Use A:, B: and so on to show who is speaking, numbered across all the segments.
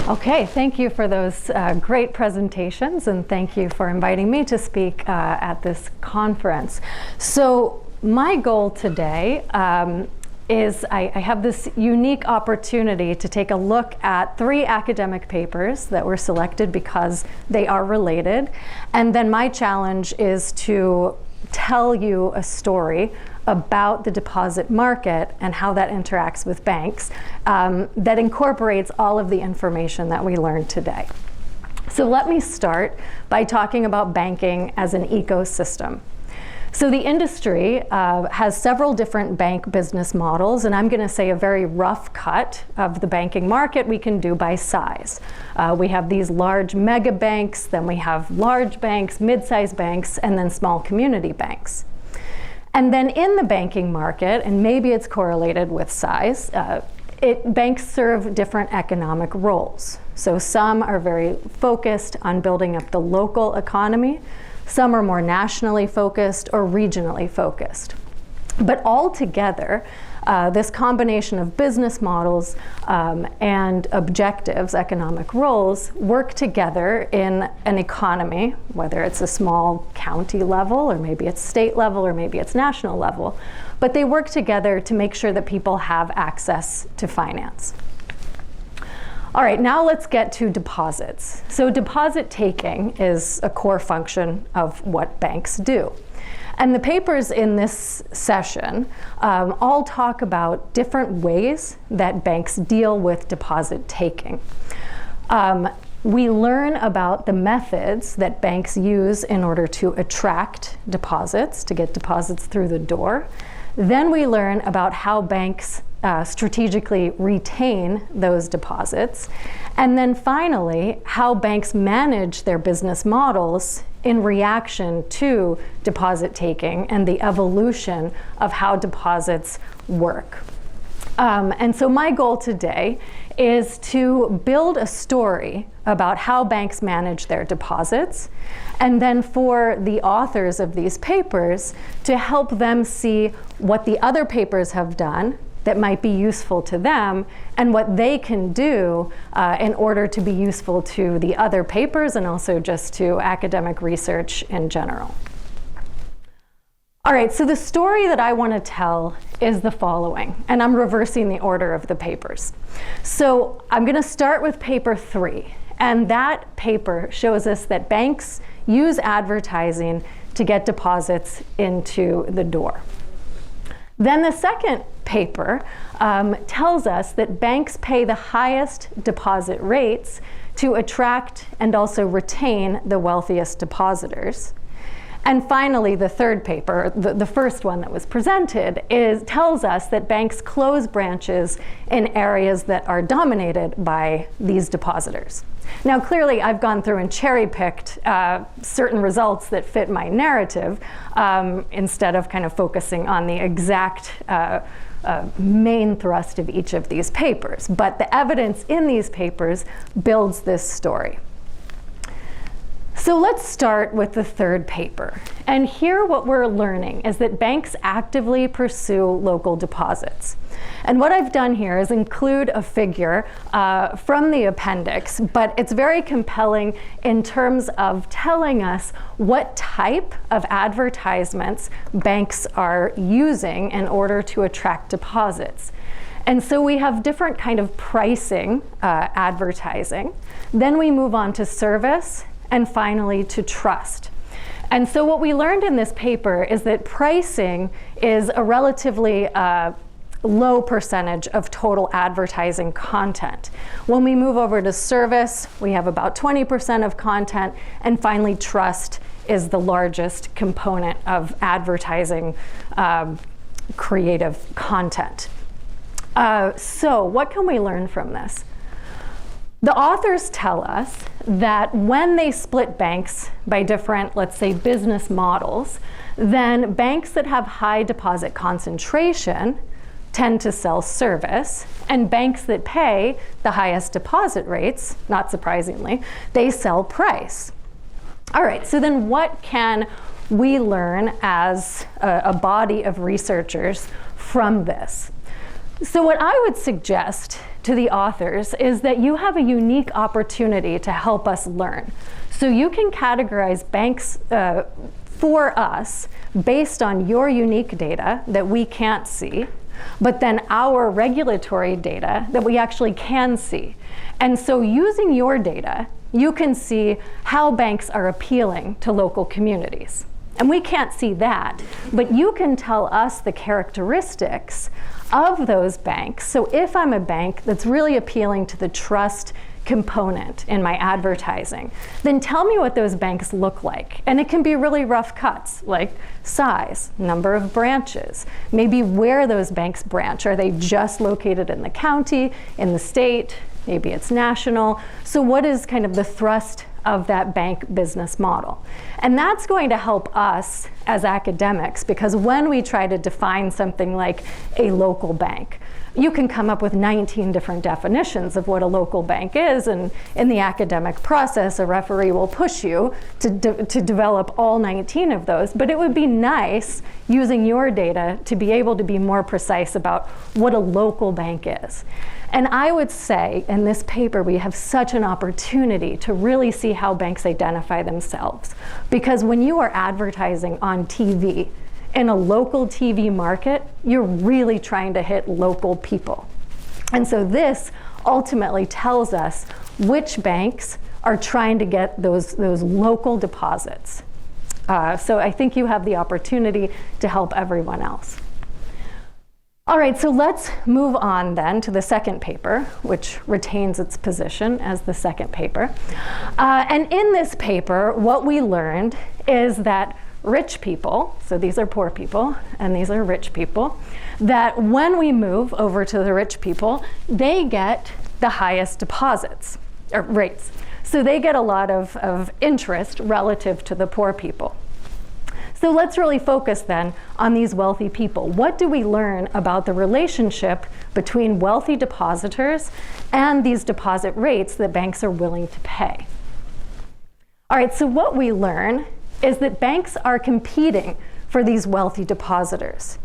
A: Okay, thank you for those great presentations, and thank you for inviting me to speak at this conference. So my goal today is I have this unique opportunity to take a look at 3 academic papers that were selected because they are related. And then my challenge is to tell you a story about the deposit market and how that interacts with banks that incorporates all of the information that we learned today. So let me start by talking about banking as an ecosystem. So the industry has several different bank business models, and I'm going to say a very rough cut of the banking market we can do by size. We have these large mega banks, then we have large banks, mid-sized banks, and then small community banks. And then in the banking market, and maybe it's correlated with size, banks serve different economic roles. So some are very focused on building up the local economy. Some are more nationally focused or regionally focused. But altogether, this combination of business models and objectives, economic roles, work together in an economy, whether it's a small county level, or maybe it's state level, or maybe it's national level. But they work together to make sure that people have access to finance. All right, now let's get to deposits. So deposit taking is a core function of what banks do. And the papers in this session all talk about different ways that banks deal with deposit taking. We learn about the methods that banks use in order to attract deposits, to get deposits through the door. Then we learn about how banks strategically retain those deposits. And then finally, how banks manage their business models in reaction to deposit taking and the evolution of how deposits work. And so my goal today is to build a story about how banks manage their deposits, and then for the authors of these papers to help them see what the other papers have done that might be useful to them, and what they can do in order to be useful to the other papers and also just to academic research in general. All right, so the story that I want to tell is the following, and I'm reversing the order of the papers. So I'm going to start with paper 3, and that paper shows us that banks use advertising to get deposits into the door. Then the second paper tells us that banks pay the highest deposit rates to attract and also retain the wealthiest depositors. And finally, the third paper, the first one that was presented, tells us that banks close branches in areas that are dominated by these depositors. Now, clearly, I've gone through and cherry-picked certain results that fit my narrative instead of kind of focusing on the exact main thrust of each of these papers. But the evidence in these papers builds this story. So let's start with the third paper. And here what we're learning is that banks actively pursue local deposits. And what I've done here is include a figure from the appendix, but it's very compelling in terms of telling us what type of advertisements banks are using in order to attract deposits. And so we have different kind of pricing advertising. Then we move on to service, and finally to trust. And so what we learned in this paper is that pricing is a relatively low percentage of total advertising content. When we move over to service, we have about 20% of content, and finally trust is the largest component of advertising creative content. So what can we learn from this? The authors tell us that when they split banks by different, let's say, business models, then banks that have high deposit concentration tend to sell service, and banks that pay the highest deposit rates, not surprisingly, they sell price. All right, so then what can we learn as a body of researchers from this? So what I would suggest to the authors is that you have a unique opportunity to help us learn. So you can categorize banks for us based on your unique data that we can't see, but then our regulatory data that we actually can see. And so using your data, you can see how banks are appealing to local communities. And we can't see that, but you can tell us the characteristics of those banks. So if I'm a bank that's really appealing to the trust component in my advertising, then tell me what those banks look like. And it can be really rough cuts, like size, number of branches, maybe where those banks branch. Are they just located in the county, in the state? Maybe it's national. So what is kind of the thrust of that bank business model? And that's going to help us as academics, because when we try to define something like a local bank, you can come up with 19 different definitions of what a local bank is, and in the academic process, a referee will push you to develop all 19 of those. But it would be nice, using your data, to be able to be more precise about what a local bank is. And I would say in this paper, we have such an opportunity to really see how banks identify themselves. Because when you are advertising on TV, in a local TV market, you're really trying to hit local people. And so this ultimately tells us which banks are trying to get those local deposits. So I think you have the opportunity to help everyone else. All right, so let's move on then to the second paper, which retains its position as the second paper. And in this paper, what we learned is that rich people, so these are poor people and these are rich people, that when we move over to the rich people, they get the highest deposits, or rates. So they get a lot of interest relative to the poor people. So let's really focus then on these wealthy people. What do we learn about the relationship between wealthy depositors and these deposit rates that banks are willing to pay? All right, so what we learn is that banks are competing for these wealthy depositors,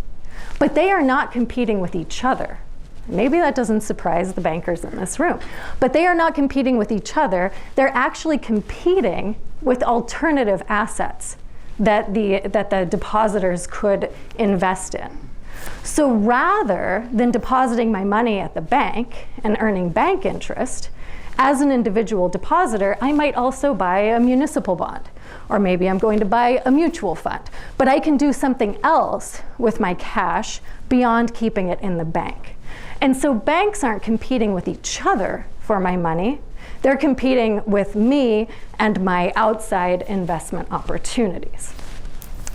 A: but they are not competing with each other. Maybe that doesn't surprise the bankers in this room, but they are not competing with each other. They're actually competing with alternative assets that the depositors could invest in. So rather than depositing my money at the bank and earning bank interest, as an individual depositor, I might also buy a municipal bond, or maybe I'm going to buy a mutual fund. But I can do something else with my cash beyond keeping it in the bank. And so banks aren't competing with each other for my money. They're competing with me and my outside investment opportunities.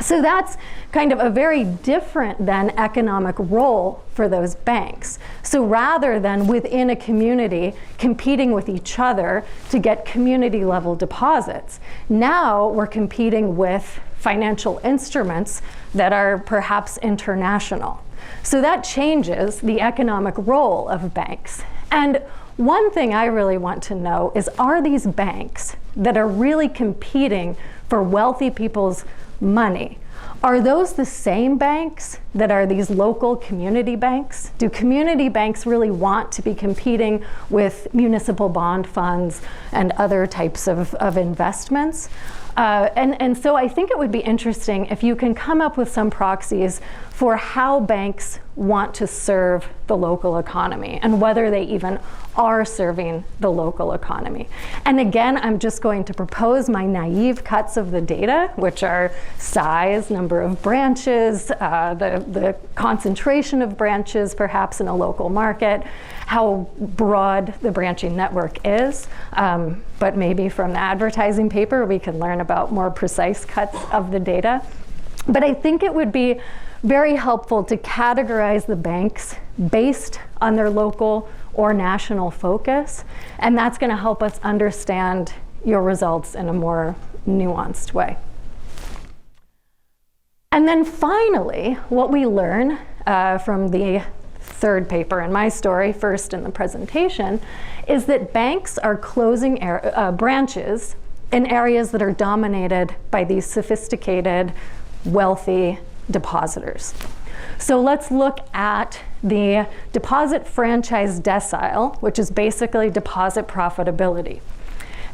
A: So that's kind of a very different than economic role for those banks. So rather than within a community competing with each other to get community level deposits, now we're competing with financial instruments that are perhaps international. So that changes the economic role of banks. And one thing I really want to know is, are these banks that are really competing for wealthy people's money, are those the same banks that are these local community banks? Do community banks really want to be competing with municipal bond funds and other types of investments? And so I think it would be interesting if you can come up with some proxies for how banks want to serve the local economy and whether they even are serving the local economy. And again, I'm just going to propose my naive cuts of the data, which are size, number of branches, the concentration of branches perhaps in a local market, how broad the branching network is. But maybe from the advertising paper, we can learn about more precise cuts of the data. But I think it would be very helpful to categorize the banks based on their local or national focus, and that's going to help us understand your results in a more nuanced way. And then finally, what we learn from the third paper in my story, first in the presentation, is that banks are closing branches in areas that are dominated by these sophisticated, wealthy depositors. So let's look at the deposit franchise decile, which is basically deposit profitability.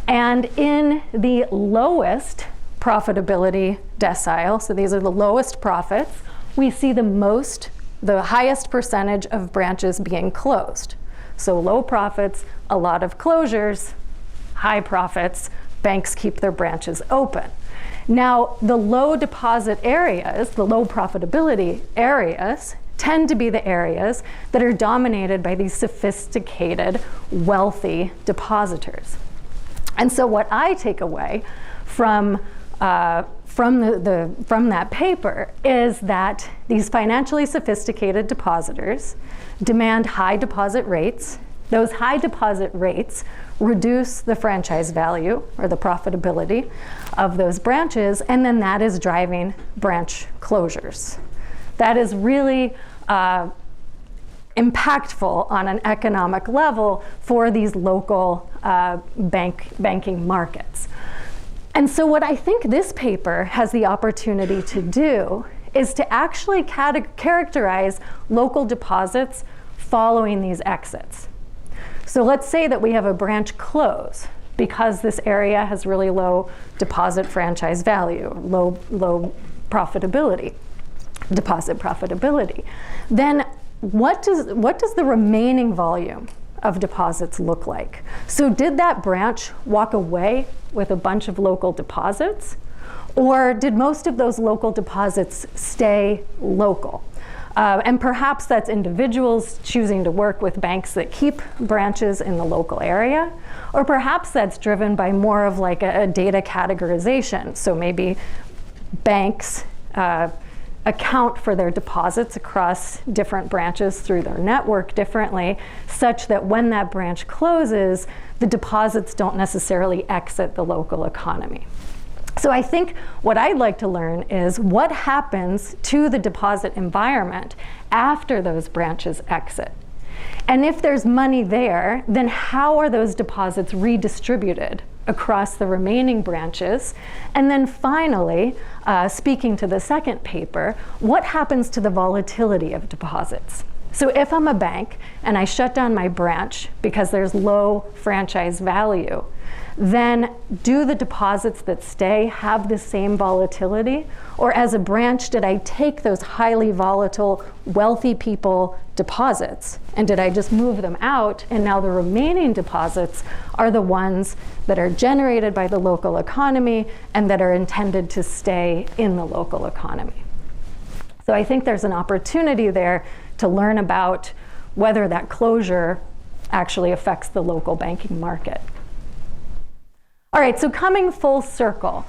A: And in the lowest profitability decile, so these are the lowest profits, we see the highest percentage of branches being closed. So low profits, a lot of closures, high profits, banks keep their branches open. Now, the low deposit areas, the low profitability areas, tend to be the areas that are dominated by these sophisticated, wealthy depositors. And so what I take away from that paper is that these financially sophisticated depositors demand high deposit rates. Those high deposit rates reduce the franchise value or the profitability of those branches, and then that is driving branch closures. That is really impactful on an economic level for these local banking markets. And so what I think this paper has the opportunity to do is to actually characterize local deposits following these exits. So let's say that we have a branch close because this area has really low deposit franchise value, low profitability, deposit profitability. Then what does the remaining volume of deposits look like? So did that branch walk away with a bunch of local deposits, or did most of those local deposits stay local? And perhaps that's individuals choosing to work with banks that keep branches in the local area, or perhaps that's driven by more of like a data categorization. So maybe banks account for their deposits across different branches through their network differently, such that when that branch closes, the deposits don't necessarily exit the local economy. So I think what I'd like to learn is what happens to the deposit environment after those branches exit. And if there's money there, then how are those deposits redistributed across the remaining branches? And then finally, speaking to the second paper, what happens to the volatility of deposits? So if I'm a bank and I shut down my branch because there's low franchise value, then do the deposits that stay have the same volatility? Or as a branch, did I take those highly volatile, wealthy people deposits and did I just move them out, and now the remaining deposits are the ones that are generated by the local economy and that are intended to stay in the local economy? So I think there's an opportunity there to learn about whether that closure actually affects the local banking market. All right, so coming full circle,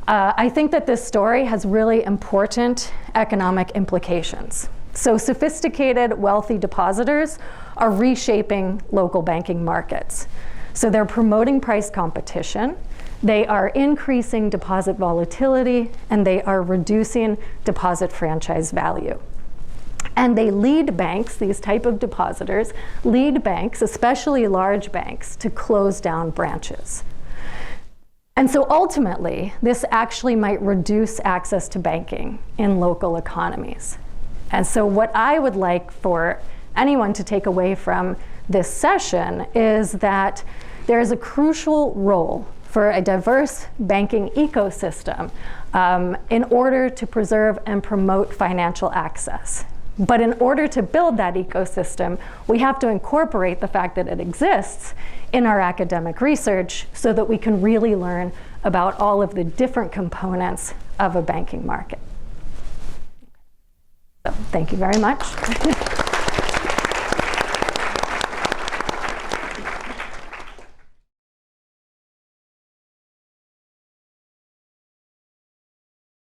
A: I think that this story has really important economic implications. So sophisticated, wealthy depositors are reshaping local banking markets. So they're promoting price competition, they are increasing deposit volatility, and they are reducing deposit franchise value. And they lead banks, these type of depositors, lead banks, especially large banks, to close down branches. And so ultimately, this actually might reduce access to banking in local economies. And so what I would like for anyone to take away from this session is that there is a crucial role for a diverse banking ecosystem in order to preserve and promote financial access. But in order to build that ecosystem, we have to incorporate the fact that it exists in our academic research so that we can really learn about all of the different components of a banking market. So, thank you very much.